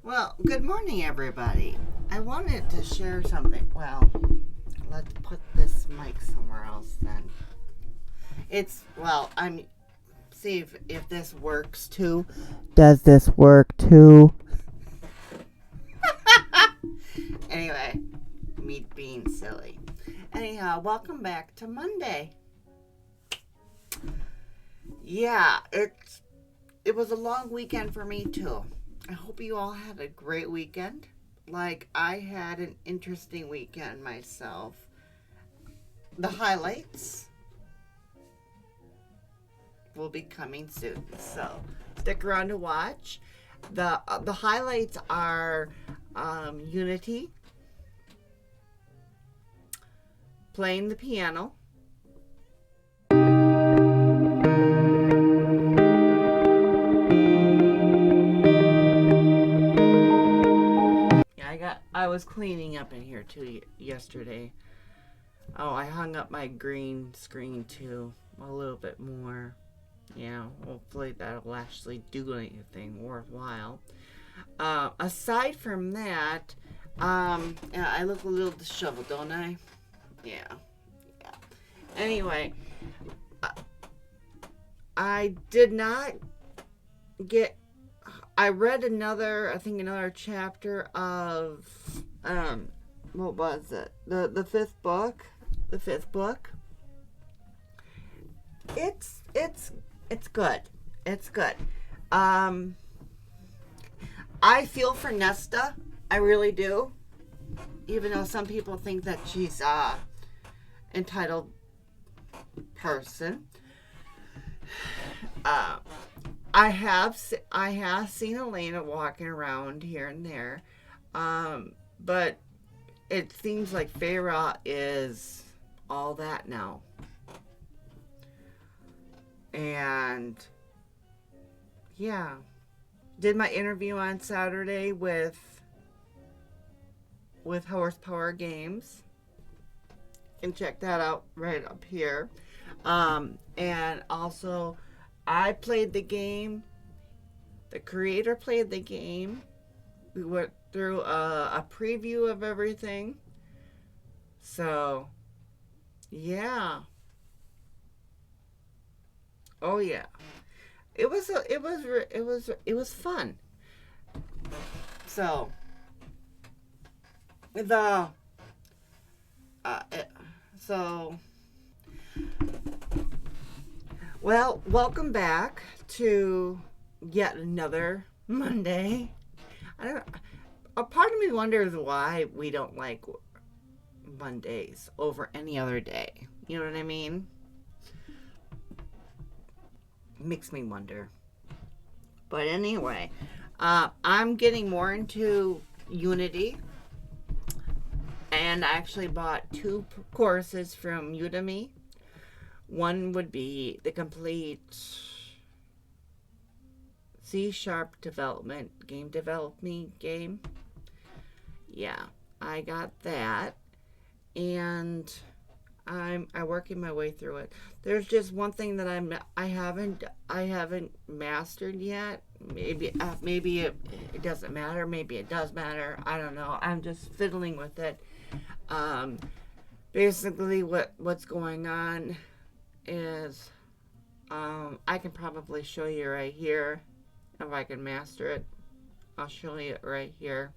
Well, good morning, everybody. I wanted to share something. Well, let's put this mic somewhere else then. I'm see if this works too. Does this work too? Anyway, me being silly. Anyhow, welcome back to Monday. Yeah, it was a long weekend for me too. I hope you all had a great weekend. Like I had an interesting weekend myself. The highlights will be coming soon, so stick around to watch. The highlights are Unity, playing the piano, I was cleaning up in here too yesterday. Oh, I hung up my green screen too a little bit more. Yeah, hopefully that'll actually do anything worthwhile. Aside from that, yeah, I look a little disheveled, don't I? Yeah. Anyway, I did not get. I read another chapter of, what was it? The fifth book. The fifth book. It's good. It's good. I feel for Nesta. I really do. Even though some people think that she's entitled person. I have seen Elena walking around here and there, but it seems like Farah is all that now. And yeah, did my interview on Saturday with Horsepower Games. You can check that out right up here. And also, I played the game. The creator played the game. We went through a preview of everything. So, yeah. Oh yeah. It was fun. So, the so well, welcome back to yet another Monday. A part of me wonders why we don't like Mondays over any other day. You know what I mean? Makes me wonder. But anyway, I'm getting more into Unity. And I actually bought 2 courses from Udemy. One would be the complete C# game development game. Yeah, I got that. And I'm working my way through it. There's just one thing that I haven't mastered yet. Maybe it doesn't matter. Maybe it does matter. I don't know. I'm just fiddling with it. Basically, what's going on is I can probably show you right here if I can master it. I'll show you it right here.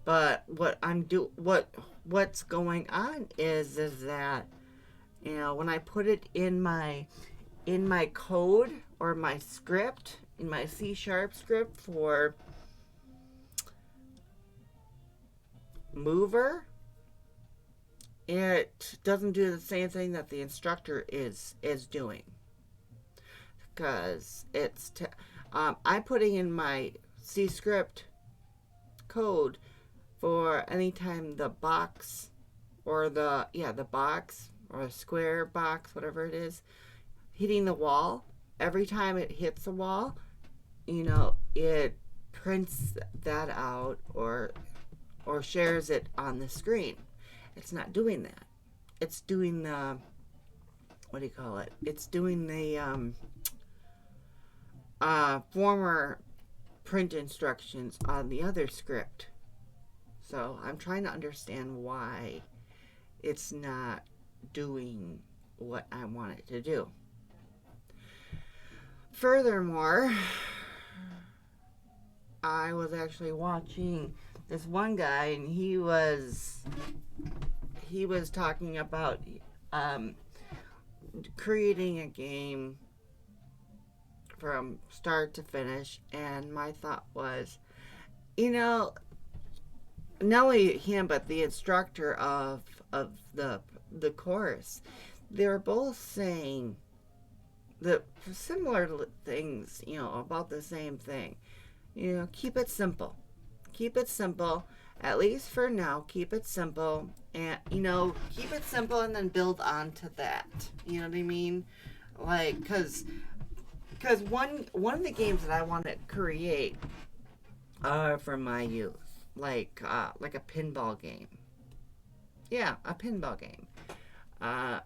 But what's going on is that, you know, when I put it in my code or my script, in my C# script for mover, it doesn't do the same thing that the instructor is doing, because I'm putting in my C script code for anytime the box or the box or a square box, whatever it is, hitting the wall. Every time it hits the wall, you know, it prints that out or shares it on the screen. It's not doing that. It's doing the, what do you call it? It's doing the former print instructions on the other script. So I'm trying to understand why it's not doing what I want it to do. Furthermore, I was actually watching this one guy, and he was talking about creating a game from start to finish, and my thought was, not only him but the instructor of the course, they're both saying the similar things, about the same thing. Keep it simple. Keep it simple. At least for now, keep it simple. And, keep it simple and then build on to that. You know what I mean? Like, because one of the games that I want to create are from my youth. Like a pinball game. Yeah, a pinball game. I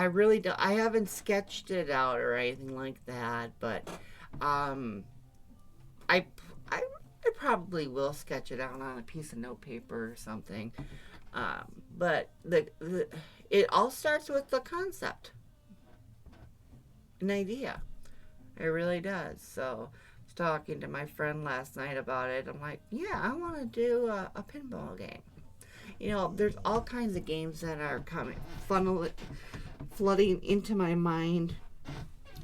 really don't. I haven't sketched it out or anything like that, but I probably will sketch it out on a piece of notepaper or something. But it all starts with the concept, an idea. It really does. So, I was talking to my friend last night about it. I'm like, yeah, I want to do a pinball game. There's all kinds of games that are flooding into my mind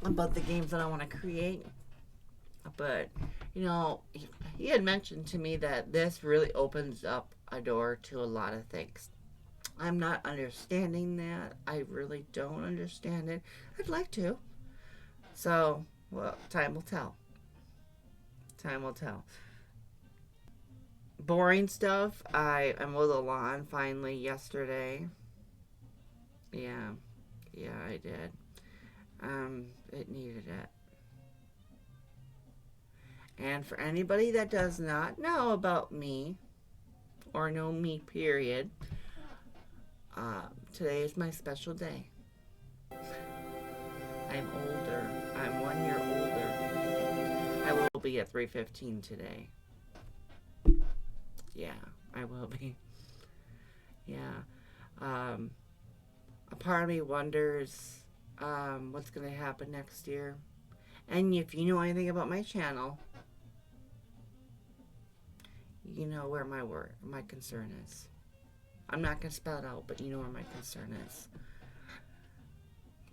about the games that I want to create. But, he had mentioned to me that this really opens up a door to a lot of things. I'm not understanding that. I really don't understand it. I'd like to. So, well, time will tell. Time will tell. Boring stuff. I mowed the lawn finally yesterday. Yeah, I did. It needed it. And for anybody that does not know about me, or know me, period, today is my special day. I'm older. I'm 1 year older. I will be at 3:15 today. Yeah, I will be. Yeah. A part of me wonders what's going to happen next year. And if you know anything about my channel, you know where my concern is. I'm not going to spell it out, but you know where my concern is.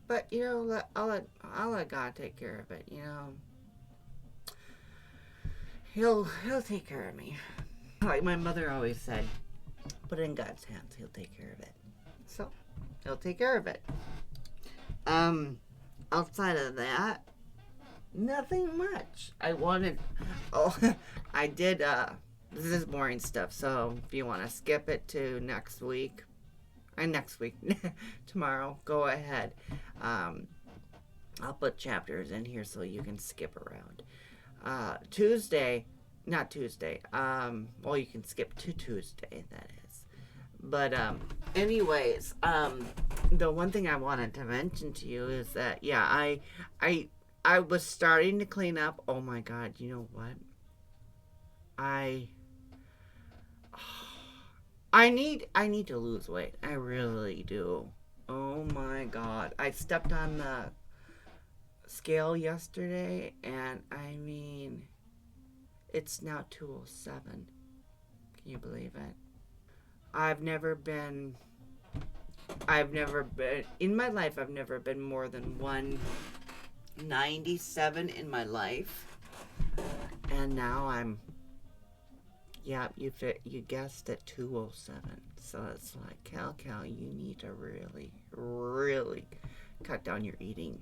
But, I'll let God take care of it, He'll take care of me. Like my mother always said, put it in God's hands. He'll take care of it. So, he'll take care of it. Outside of that, nothing much. I did, this is boring stuff, so if you want to skip it to next week, tomorrow, go ahead. I'll put chapters in here so you can skip around. Not Tuesday. Well, you can skip to Tuesday, that is. But, anyways, the one thing I wanted to mention to you is that, yeah, I was starting to clean up. Oh my God, you know what? I need to lose weight. I really do. Oh my God. I stepped on the scale yesterday, and it's now 207. Can you believe it? In my life, I've never been more than 197 in my life. And now I'm, you guessed it, 207. So it's like, Cal, you need to really, really cut down your eating.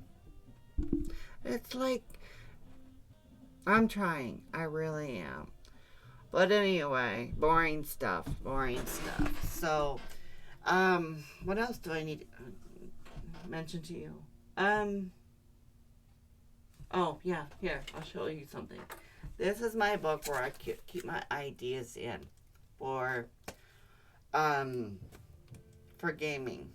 It's like, I'm trying. I really am. But anyway, boring stuff. So, what else do I need to mention to you? Oh, yeah, here, I'll show you something. This is my book where I keep my ideas in for gaming.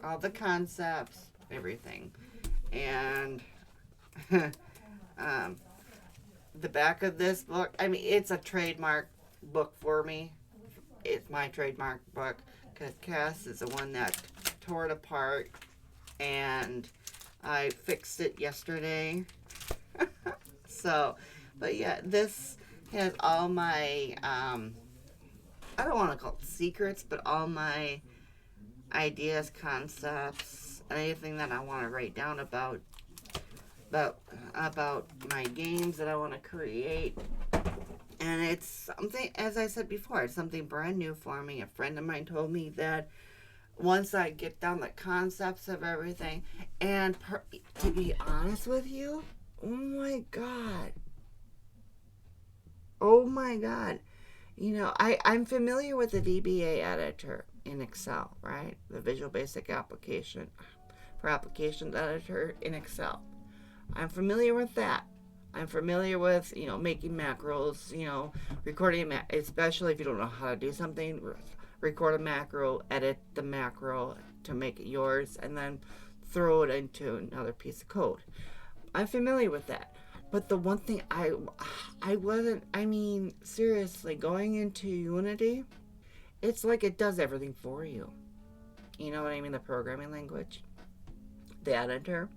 All the concepts, everything. And the back of this book, I mean, it's a trademark book for me. It's my trademark book because Cass is the one that tore it apart, and I fixed it yesterday. So, but yeah, this has all my, I don't want to call it secrets, but all my ideas, concepts, anything that I want to write down about my games that I want to create. And it's something, as I said before, it's something brand new for me. A friend of mine told me that once I get down the concepts of everything, and to be honest with you, oh my God, you know, I'm familiar with the VBA editor in Excel, right? The Visual Basic Application for Applications Editor in Excel. I'm familiar with that. I'm familiar with, you know, making macros, you know, recording, especially if you don't know how to do something, record a macro, edit the macro to make it yours, and then throw it into another piece of code. I'm familiar with that. But the one thing I wasn't, I mean, seriously, going into Unity, it's like it does everything for you. You know what I mean? The programming language, the editor,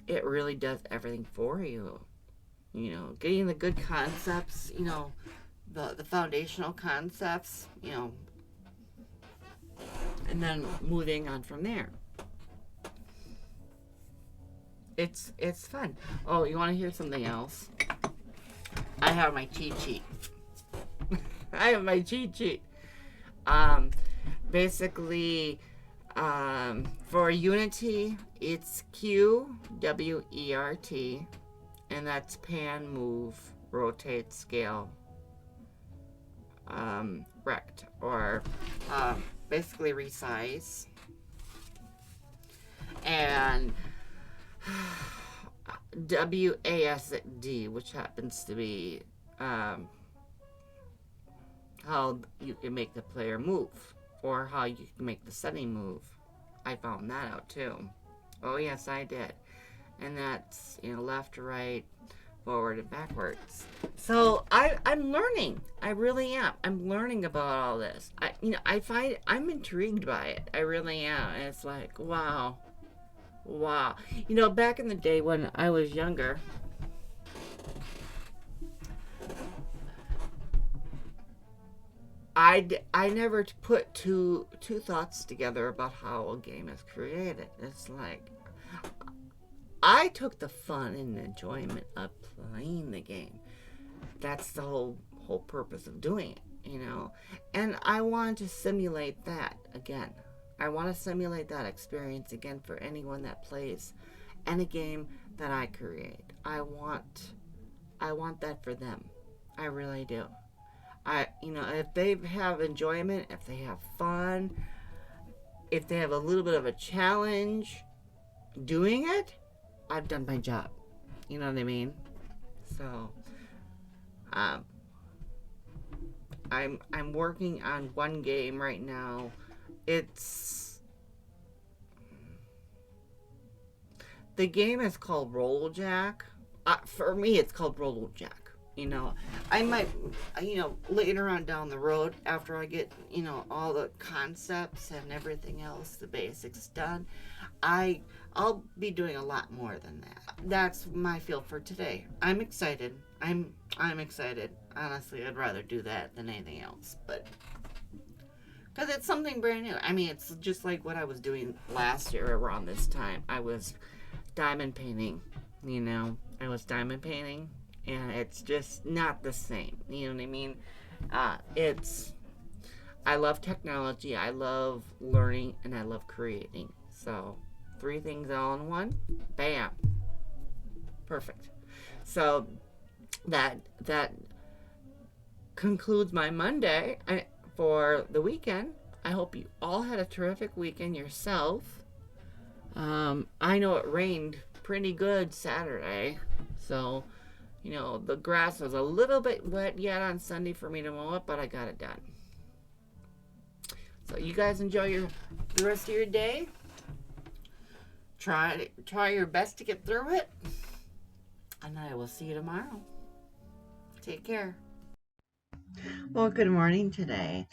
it really does everything for you. You know, getting the good concepts, you know, the foundational concepts, you know, and then moving on from there. It's fun. Oh, you want to hear something else? I have my cheat sheet. I have my cheat sheet. Basically, for Unity, it's QWERT, and that's pan, move, rotate, scale, rect, or basically resize. And WASD, which happens to be how you can make the player move, or how you can make the setting move. I found that out too. Oh yes, I did. And that's, you know, left to right, forward and backwards. So I'm learning. I really am. I'm learning about all this. I find I'm intrigued by it. I really am. And it's like, wow. You know, back in the day when I was younger, I never put two thoughts together about how a game is created. It's like I took the fun and enjoyment of playing the game. That's the whole purpose of doing it, you know. And I want to simulate that again. I want to simulate that experience again for anyone that plays any game that I create. I want that for them. I really do. You know, if they have enjoyment, if they have fun, if they have a little bit of a challenge doing it, I've done my job. You know what I mean? So, I'm working on one game right now. The game is called Roll Jack. For me, it's called Roll Jack. You know, I might, you know, later on down the road, after I get, you know, all the concepts and everything else, the basics done, I'll be doing a lot more than that. That's my feel for today. I'm excited. I'm excited. Honestly, I'd rather do that than anything else, but because it's something brand new. I mean, it's just like what I was doing last year around this time. I was diamond painting, you know. I was diamond painting, and it's just not the same. You know what I mean? I love technology, I love learning, and I love creating. So, 3 things all in one, bam. Perfect. So, that concludes my Monday for the weekend. I hope you all had a terrific weekend yourself. I know it rained pretty good Saturday, so, you know, the grass was a little bit wet yet on Sunday for me to mow it, but I got it done. So you guys enjoy the rest of your day. Try your best to get through it, and I will see you tomorrow. Take care. Well, good morning. Today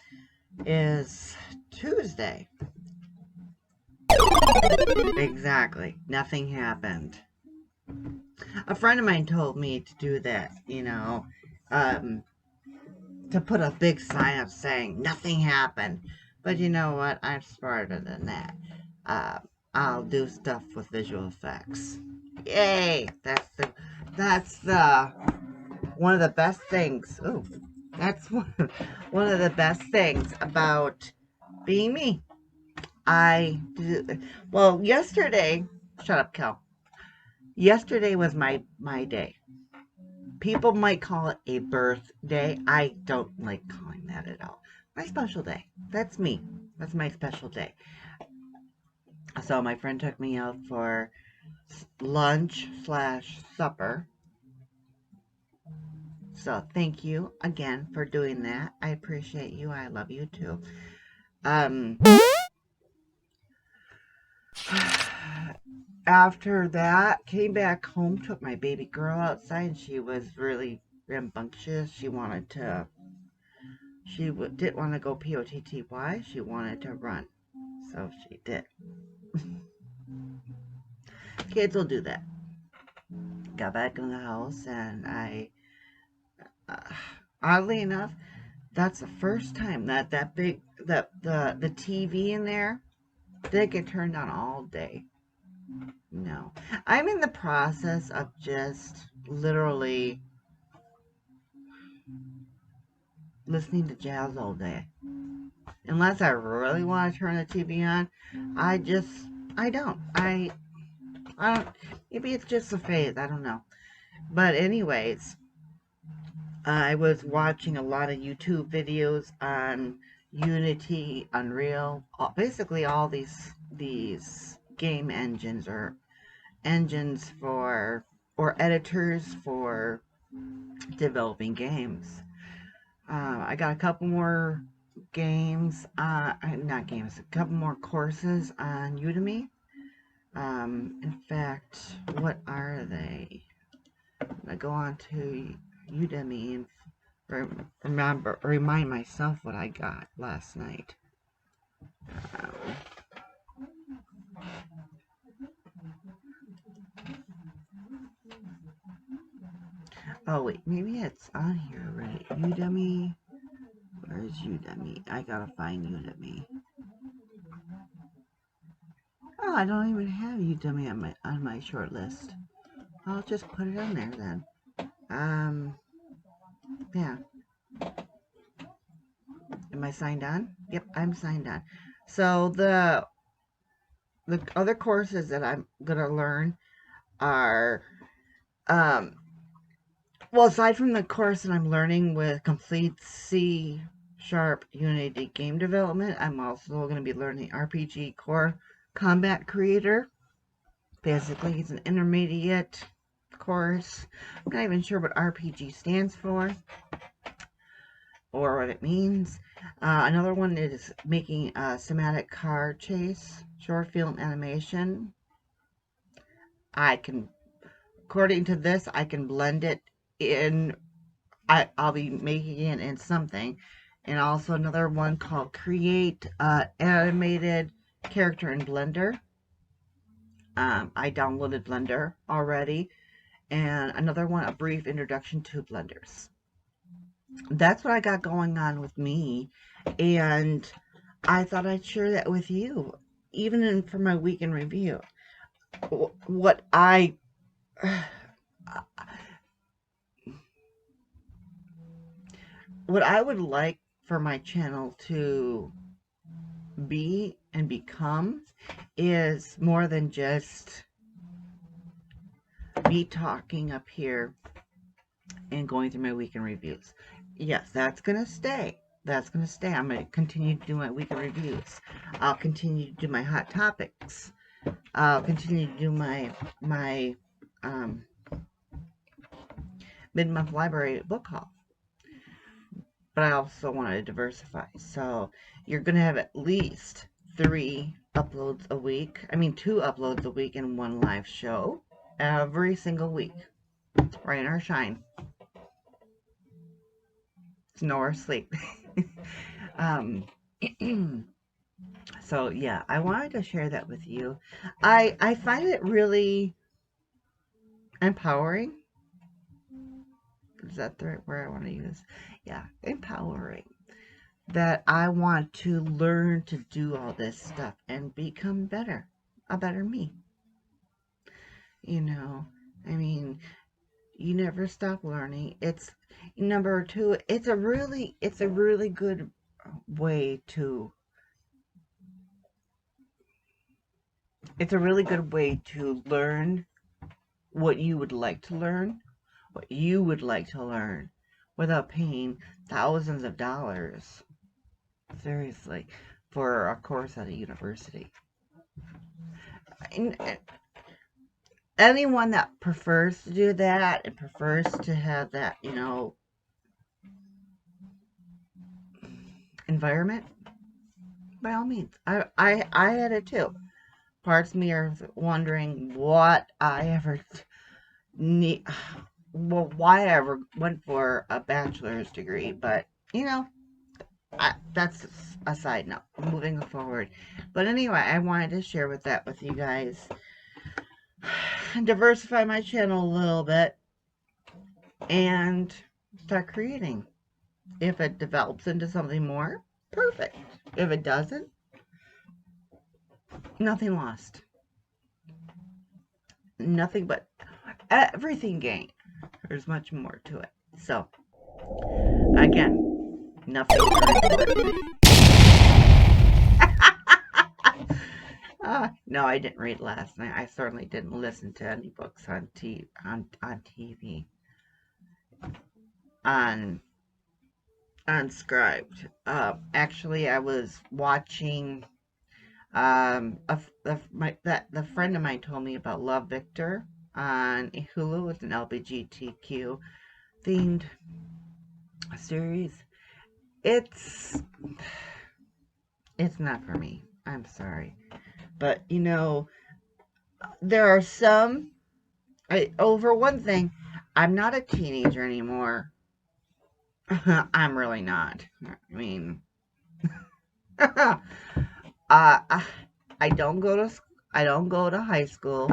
is Tuesday. Exactly. Nothing happened. A friend of mine told me to do that, to put a big sign up saying nothing happened. But you know what? I'm smarter than that. Uh, I'll do stuff with visual effects. Yay! That's one of the best things. Ooh, that's one of the best things about being me. Well, yesterday, shut up, Kel. Yesterday was my day. People might call it a birthday. I don't like calling that at all. My special day. That's me. That's my special day. So my friend took me out for lunch slash supper. So thank you again for doing that. I appreciate you. I love you too. Um, After that, came back home, took my baby girl outside, and she was really rambunctious. Didn't want to go POTTY. She wanted to run. So she did. Kids will do that. Got back in the house, and uh, oddly enough, that's the first time the TV in there didn't get turned on all day. No. I'm in the process of just literally listening to jazz all day. Unless I really want to turn the TV on, I don't. I don't, maybe it's just a phase, I don't know. But anyways, I was watching a lot of YouTube videos on Unity, Unreal, basically all these game engines or engines or editors for developing games. I got a couple more a couple more courses on Udemy. In fact, what are they? I go on to Udemy and remind myself what I got last night. Um, oh wait, maybe it's on here, right? Udemy. Where's Udemy? I gotta find Udemy. Oh, I don't even have Udemy on my short list. I'll just put it on there then. Yeah. Am I signed on? Yep, I'm signed on. So the other courses that I'm gonna learn are, well, aside from the course that I'm learning with complete C# Unity game development, I'm also going to be learning RPG Core Combat Creator. Basically, it's an intermediate course. I'm not even sure what RPG stands for or what it means. Another one is making a cinematic car chase short film animation. According to this, I can blend it in. I'll be making it in something. And also another one called Create Animated Character in Blender. I downloaded Blender already. And another one, A Brief Introduction to Blenders. That's what I got going on with me. And I thought I'd share that with you, even for my week in review. What I would like for my channel to be and become is more than just me talking up here and going through my weekend reviews. Yes, that's going to stay. That's going to stay. I'm going to continue to do my weekend reviews. I'll continue to do my hot topics. I'll continue to do my mid-month library book haul. But I also want to diversify. So you're going to have at least 3 uploads a week. I mean, 2 uploads a week and 1 live show every single week. Rain or shine. snore, sleep. um, so yeah, I wanted to share that with you. I find it really empowering. Is that the right word I want to use? Yeah, empowering. That I want to learn to do all this stuff and become better, a better me. You know, I mean, you never stop learning. It's number two. It's a really good way to. It's a really good way to learn what you would like to learn, what you would like to learn, without paying thousands of dollars. Seriously, for a course at a university. And anyone that prefers to do that and prefers to have that, environment, by all means. I had it too. Parts of me are wondering what I ever need, well, why I ever went for a bachelor's degree, but that's a side note. Moving forward, but anyway, I wanted to share that with you guys and diversify my channel a little bit and start creating. If it develops into something more, perfect. If it doesn't, nothing lost. Nothing but everything gained. There's much more to it. So, again, nothing. No, I didn't read last night. I certainly didn't listen to any books on TV. On Unscribed. Actually, I was watching. The friend of mine told me about Love Victor on Hulu. It's an LGBTQ themed series. It's not for me. I'm sorry, but there are some. Over one thing, I'm not a teenager anymore. I'm really not. I mean, I don't go to high school,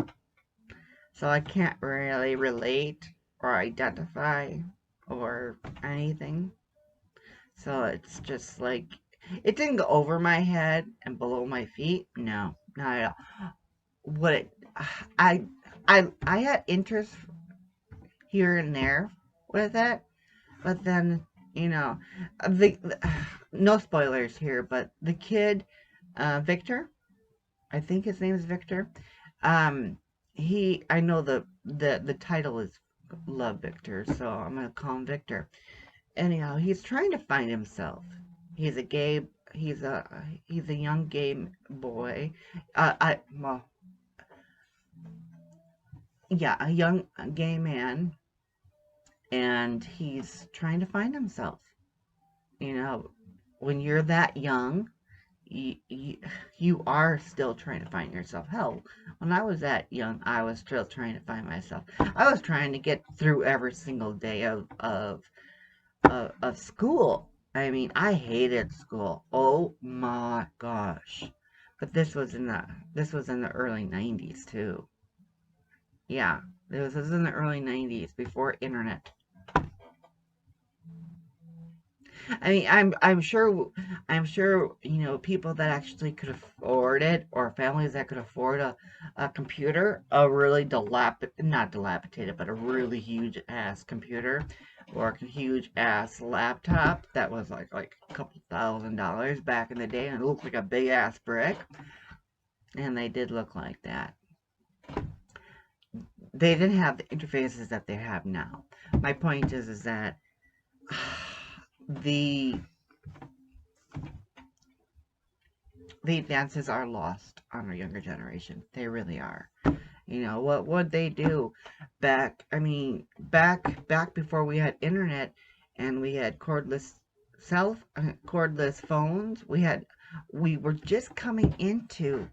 so I can't really relate or identify or anything. So it's just like it didn't go over my head and below my feet. No, not at all. What it, I I had interest here and there with it, but then the no spoilers here, but the kid, Victor, I think his name is Victor. Um, I know the title is Love Victor, so I'm gonna call him Victor. Anyhow, he's trying to find himself. He's a gay. He's a young gay boy. Well, yeah, a young gay man, and he's trying to find himself. You know, when you're that young, you are still trying to find yourself. Hell, when I was that young, I was still trying to find myself. I was trying to get through every single day of school. I mean, I hated school. Oh my gosh. But this was in the early 90s too. Yeah, this was in the early 90s before internet. I mean, I'm sure, people that actually could afford it, or families that could afford a computer, a really not dilapidated, but a really huge ass computer, or a huge ass laptop that was like a couple $1,000 back in the day, and it looked like a big ass brick, and they did look like that. They didn't have the interfaces that they have now. My point is that the advances are lost on our younger generation. They really are. What would they do back before we had internet and we had cordless phones. We were just coming into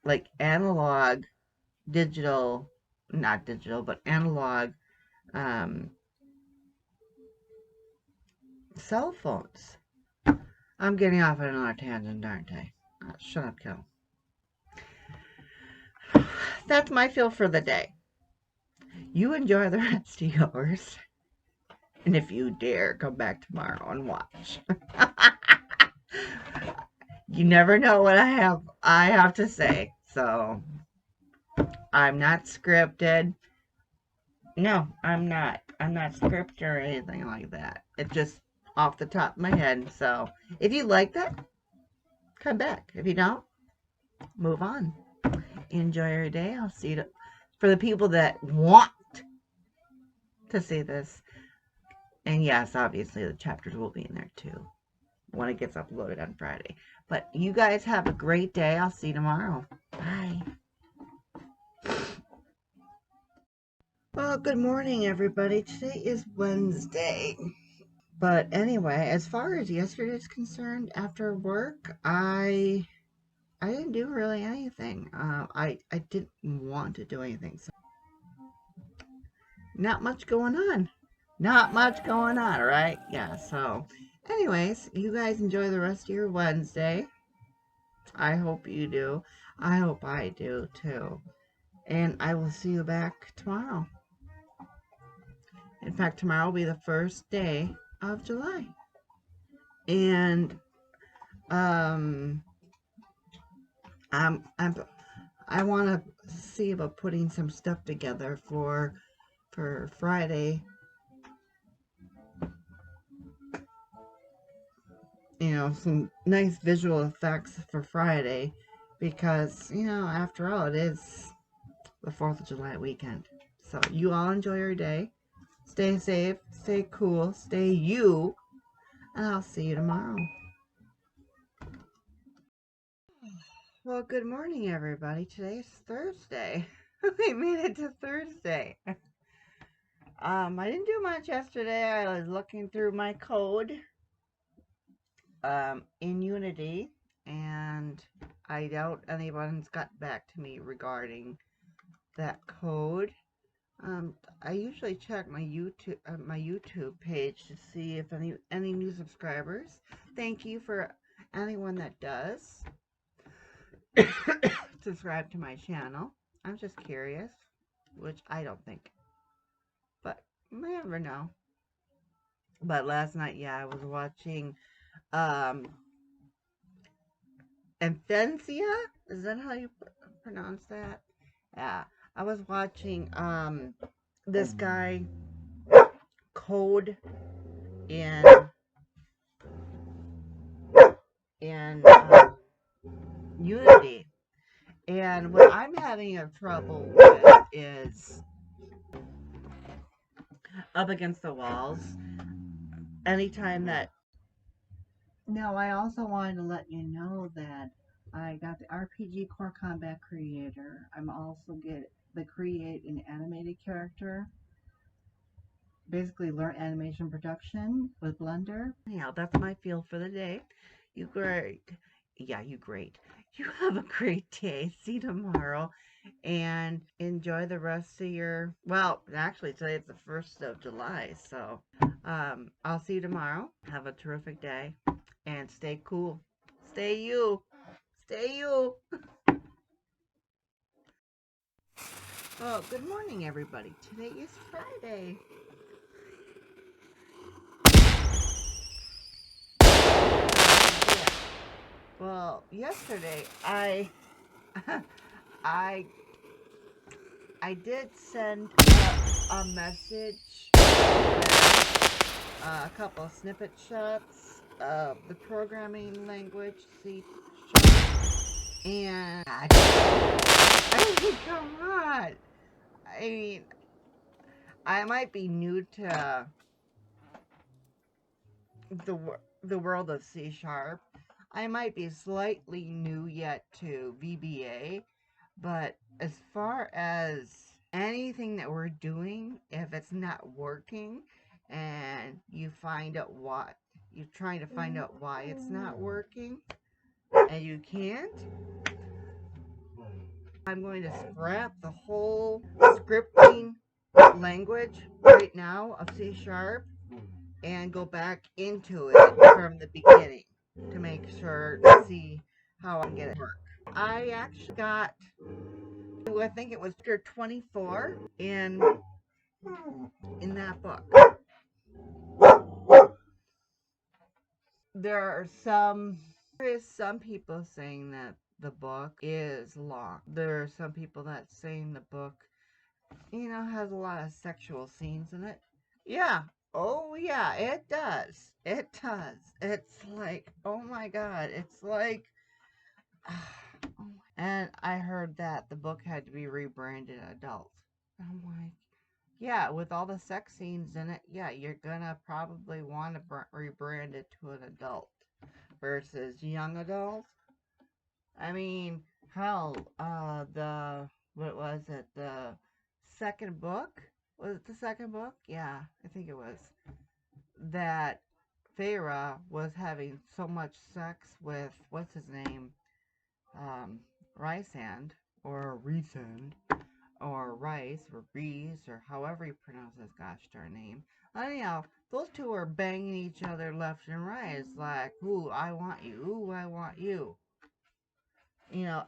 like analog, digital, not digital, but analog um cell phones. I'm getting off on another tangent, aren't I? Shut up, Kel. That's my feel for the day. You enjoy the rest of yours. And if you dare, come back tomorrow and watch. You never know what I have to say. So I'm not scripted. No, I'm not. I'm not scripted or anything like that. It's just off the top of my head. So if you like that, come back. If you don't, move on. Enjoy your day. I'll see you. For the people that want to see this, and yes, obviously the chapters will be in there too when it gets uploaded on Friday. But you guys have a great day. I'll see you tomorrow. Bye. Well, good morning, everybody. Today is Wednesday. But anyway, as far as yesterday's concerned, after work, I didn't do really anything. I didn't want to do anything. So not much going on. Not much going on, right? Yeah, so anyways, you guys enjoy the rest of your Wednesday. I hope you do. I hope I do too. And I will see you back tomorrow. In fact, tomorrow will be the first day of July. And I want to see about putting some stuff together for Friday. You know, some nice visual effects for Friday because, you know, after all, it is the 4th of July weekend. So you all enjoy your day. Stay safe, stay cool, stay you, and I'll see you tomorrow. Well, good morning, everybody. Today's Thursday. We made it to Thursday. I didn't do much yesterday. I was looking through my code in Unity, and I doubt anyone's got back to me regarding that code. I usually check my YouTube page to see if any new subscribers. Thank you for anyone that does subscribe to my channel. I'm just curious, which I don't think, but you never know. But last night, yeah, I was watching Enthencia? Is that how you pronounce that? Yeah, I was watching this guy code in Unity, and what I'm having a trouble with is up against the walls. Anytime that. Now, I also wanted to let you know that I got the RPG Core Combat Creator. I'm also get the create an animated character. Basically, learn animation production with Blender. Yeah, that's my feel for the day. You great. Yeah, you great. You have a great day. See you tomorrow. And enjoy the rest of your, well, actually today it's the 1st of July, so I'll see you tomorrow. Have a terrific day and stay cool. Stay you. Stay you. Oh, good morning, everybody. Today is Friday. Yeah. Well, yesterday I I did send a message with a couple of snippet shots of the programming language C#, and I mean, come on. I mean, I might be new to the world of C#. I might be slightly new yet to VBA, but as far as anything that we're doing, if it's not working and you find out what you're trying to find out why it's not working and you can't, I'm going to scrap the whole scripting language right now of C# and go back into it from the beginning to make sure to see how I can get it to work. I actually got, I think it was chapter 24 in that book. There is some people saying that the book is long. There are some people that saying the book, has a lot of sexual scenes in it. Yeah. Oh yeah, it does. It does. It's like, oh my god, it's like and I heard that the book had to be rebranded adult. I'm like, yeah, with all the sex scenes in it, yeah, you're gonna probably want to rebrand it to an adult versus young adult. I mean, hell, what was it? The second book? Was it the second book? Yeah, I think it was. That Feyre was having so much sex with, what's his name? Rysand, or Rysand, or Rice, or Reese, or however you pronounce his gosh darn name. Anyhow, those two are banging each other left and right. It's like, ooh, I want you. Ooh, I want you.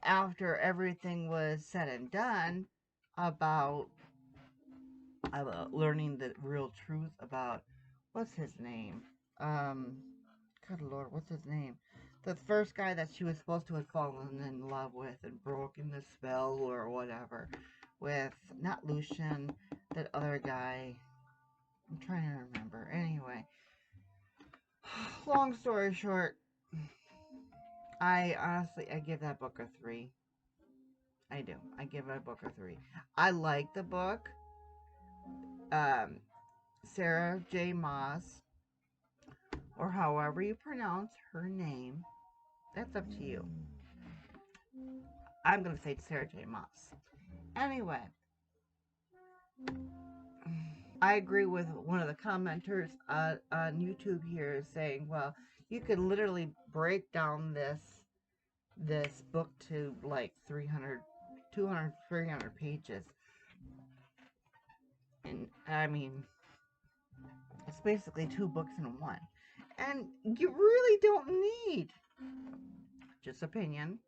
After everything was said and done about learning the real truth about, what's his name? Good Lord, what's his name? The first guy that she was supposed to have fallen in love with and broken the spell or whatever. With, not Lucian, that other guy. I'm trying to remember. Anyway, long story short, I give that book a 3. I do. I give it a book a 3. I like the book. Sarah J. Maas, or however you pronounce her name, that's up to you. I'm going to say Sarah J. Maas. Anyway, I agree with one of the commenters on YouTube here saying, well, you could literally break down this book to like 300, 200, 300 pages. And I mean, it's basically 2 books in one. And you really don't need, just opinion,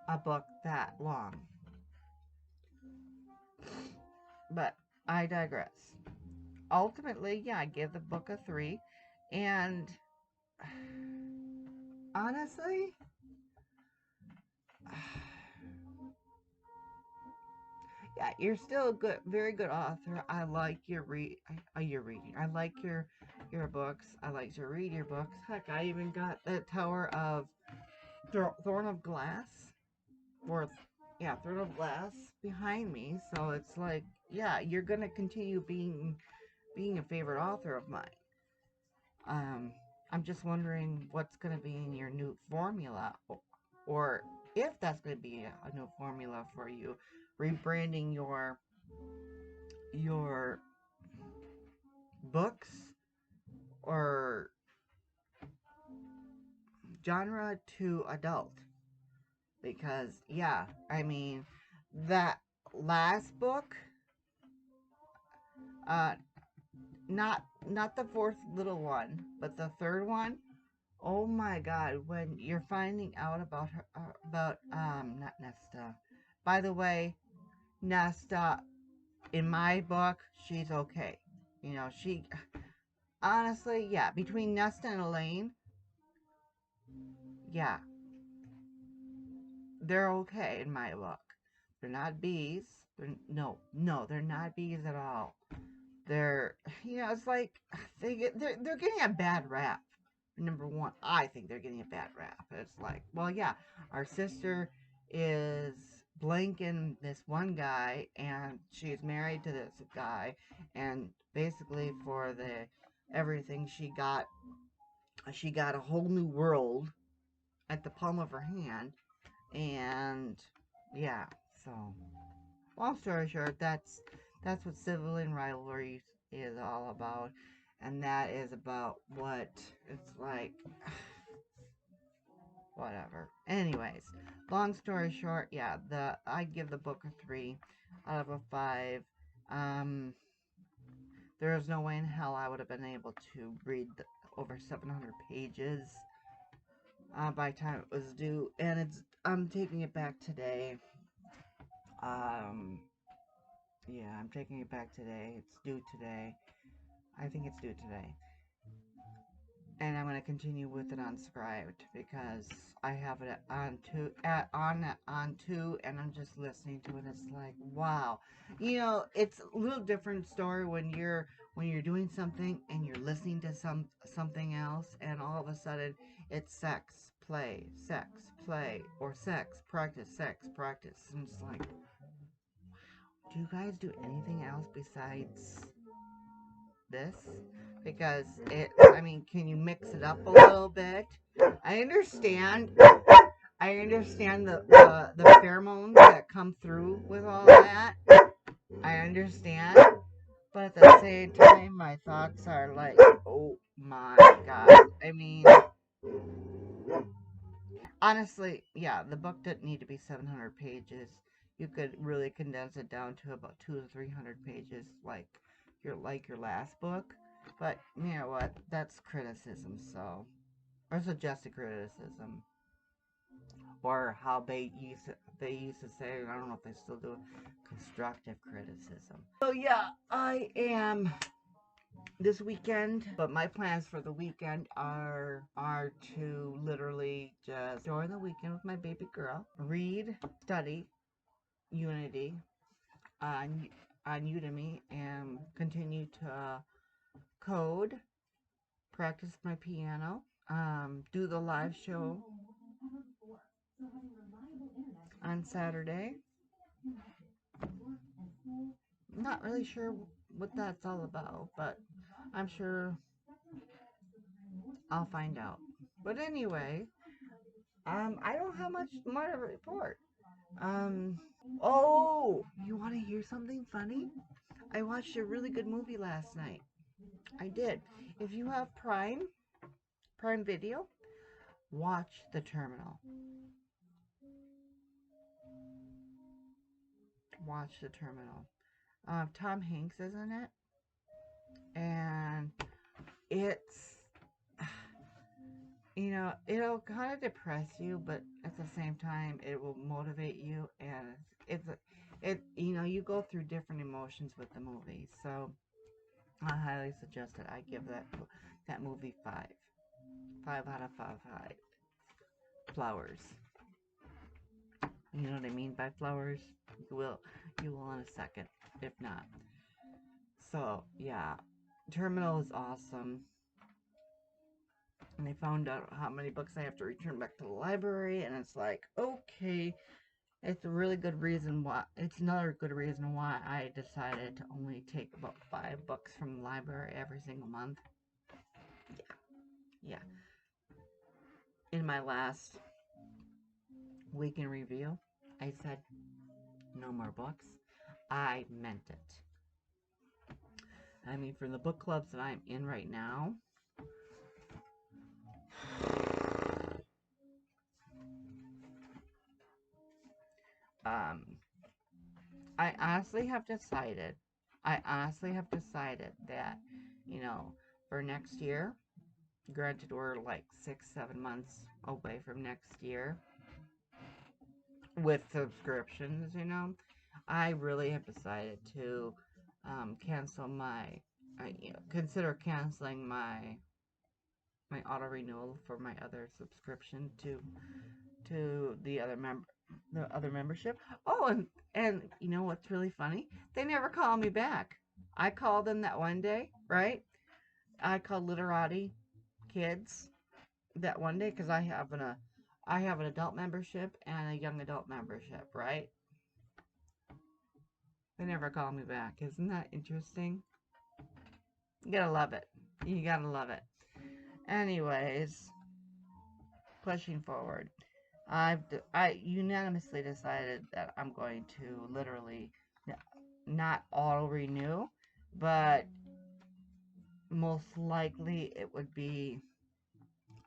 a book that long. But I digress. Ultimately, yeah, I give the book a 3. And honestly, yeah, you're still a very good author. I like your reading. I like your books. I like to read your books. Heck, I even got the Tower of Thorn of Glass, Throne of Glass behind me. So it's like, yeah, you're gonna continue being a favorite author of mine. I'm just wondering what's gonna be in your new formula, or if that's gonna be a new formula for you, rebranding your books or genre to adult. Because yeah, I mean, that last book, uh not the fourth little one, but the third one, oh my god, when you're finding out about her, not Nesta, by the way, Nesta, in my book, she's okay. She, honestly, yeah, between Nesta and Elaine, yeah, they're okay in my book. They're not bees. No, they're not bees at all. They're, it's like they're getting a bad rap. Number one, I think they're getting a bad rap. It's like, well, yeah, our sister is blanking this one guy, and she's married to this guy, and basically for the everything she got a whole new world at the palm of her hand, and yeah, so long story short, that's what sibling rivalry is all about, and that is about what it's like. Whatever. Anyways, long story short, yeah, I give the book a 3 out of a 5. There is no way in hell I would have been able to read over 700 pages by the time it was due. And I'm taking it back today. Yeah, I'm taking it back today. It's due today. I think it's due today. And I'm going to continue with it unscribed because I have it on two, and I'm just listening to it. It's like, wow. You know, it's a little different story when you're doing something and you're listening to something else, and all of a sudden it's sex, play, or sex, practice, and it's like, do you guys do anything else besides this? Because I mean, can you mix it up a little bit? I understand the pheromones that come through with all that. I understand, but at the same time, my thoughts are like, oh my god. I mean, honestly, yeah, the book didn't need to be 700 pages. You could really condense it down to about 200 to 300 pages, like your last book. But you know what? That's criticism, so, or suggested criticism, or how they used to say. I don't know if they still do, constructive criticism. So yeah, I am this weekend, but my plans for the weekend are to literally just enjoy the weekend with my baby girl, read, study Unity on Udemy, and continue to code, practice my piano, do the live show on Saturday. Not really sure what that's all about, but I'm sure I'll find out. But anyway, I don't have much more to report. Oh, you want to hear something funny? I watched a really good movie last night. I did. If you have Prime Video, watch The Terminal. Watch The Terminal. Tom Hanks is in it, and it's, you know, it'll kind of depress you, but at the same time, it will motivate you, and you know, you go through different emotions with the movie. So I highly suggest it. I give that movie 5 out of 5 flowers. You know what I mean by flowers? You will in a second, if not. So yeah, Terminal is awesome. And I found out how many books I have to return back to the library, and it's like, okay, it's a really good reason why. It's another good reason why I decided to only take about 5 books from the library every single month. Yeah. In my last week in review, I said no more books. I meant it. I mean, for the book clubs that I'm in right now, I honestly have decided that, you know, for next year, granted we're like 6-7 months away from next year with subscriptions, you know, I really have decided to cancel consider canceling my auto renewal for my other subscription to the other membership. Oh, and you know what's really funny? They never call me back. I called them that one day, right? I called Literati Kids that one day because I have an adult membership and a young adult membership, right? They never call me back. Isn't that interesting? You gotta love it. You gotta love it. Anyways, pushing forward. I unanimously decided that I'm going to literally not auto renew, but most likely it would be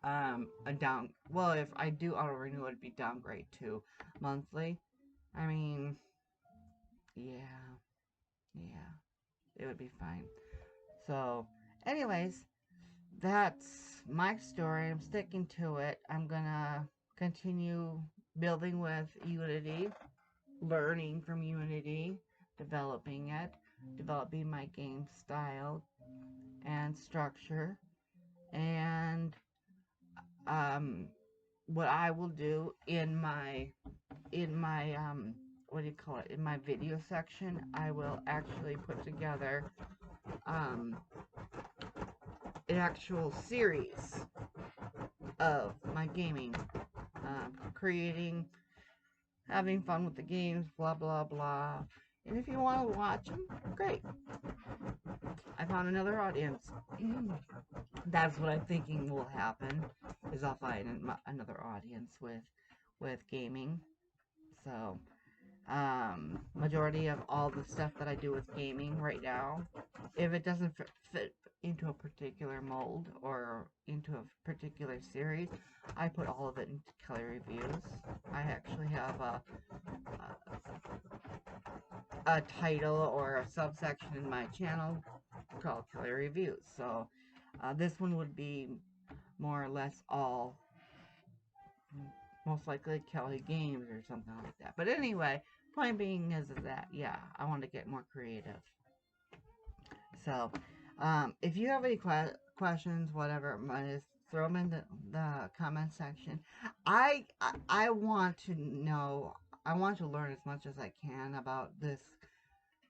a down. Well, if I do auto renew, it'd be downgrade to monthly. I mean, yeah, it would be fine. So, anyways, that's my story. I'm sticking to it. I'm gonna continue building with Unity, learning from Unity, developing it, developing my game style and structure, and um, what I will do in my what do you call it, in my video section, I will actually put together um, an actual series of my gaming, creating, having fun with the games, blah blah blah. And if you want to watch them, great. I found another audience. That's what I'm thinking will happen. Is I'll find another audience with gaming. So, majority of all the stuff that I do with gaming right now, if it doesn't fit into a particular mold or into a particular series, I put all of it into Kellie Reviews. I actually have a title or a subsection in my channel called Kellie Reviews. So this one would be more or less all, most likely Kellie Games or something like that. But anyway, point being is that, yeah, I want to get more creative. So, if you have any questions, whatever, just throw them in the comment section. I want to know, I want to learn as much as I can about this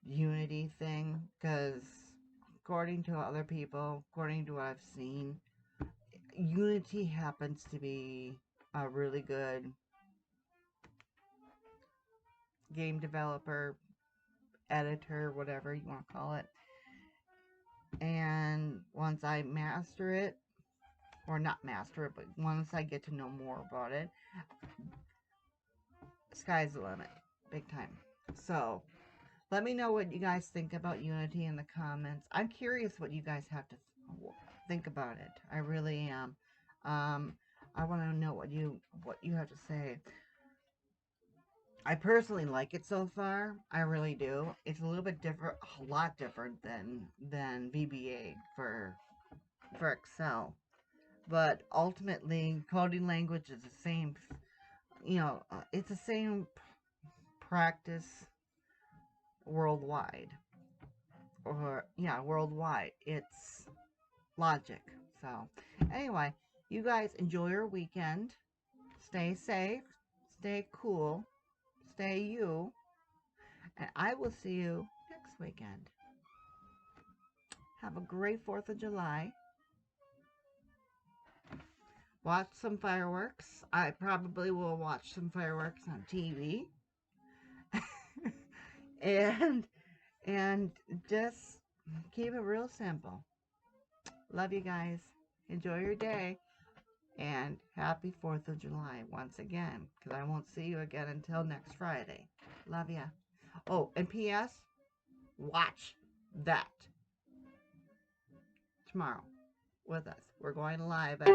Unity thing, because according to other people, according to what I've seen, Unity happens to be a really good game developer, editor, whatever you want to call it. And once I master it, or not master it, but once I get to know more about it, sky's the limit, big time. So, let me know what you guys think about Unity in the comments. I'm curious what you guys have to think about it. I really am. I want to know what you have to say. I personally like it so far. I really do. It's a little bit different, a lot different than VBA for Excel. But ultimately, coding language is the same. You know, it's the same practice worldwide. Or yeah, worldwide. It's logic. So anyway, you guys enjoy your weekend. Stay safe. Stay cool. Stay you. And I will see you next weekend. Have a great 4th of July. Watch some fireworks. I probably will watch some fireworks on TV. and just keep it real simple. Love you guys. Enjoy your day. And happy 4th of July once again, because I won't see you again until next Friday. Love ya. Oh, and P.S. Watch that tomorrow with us. We're going live at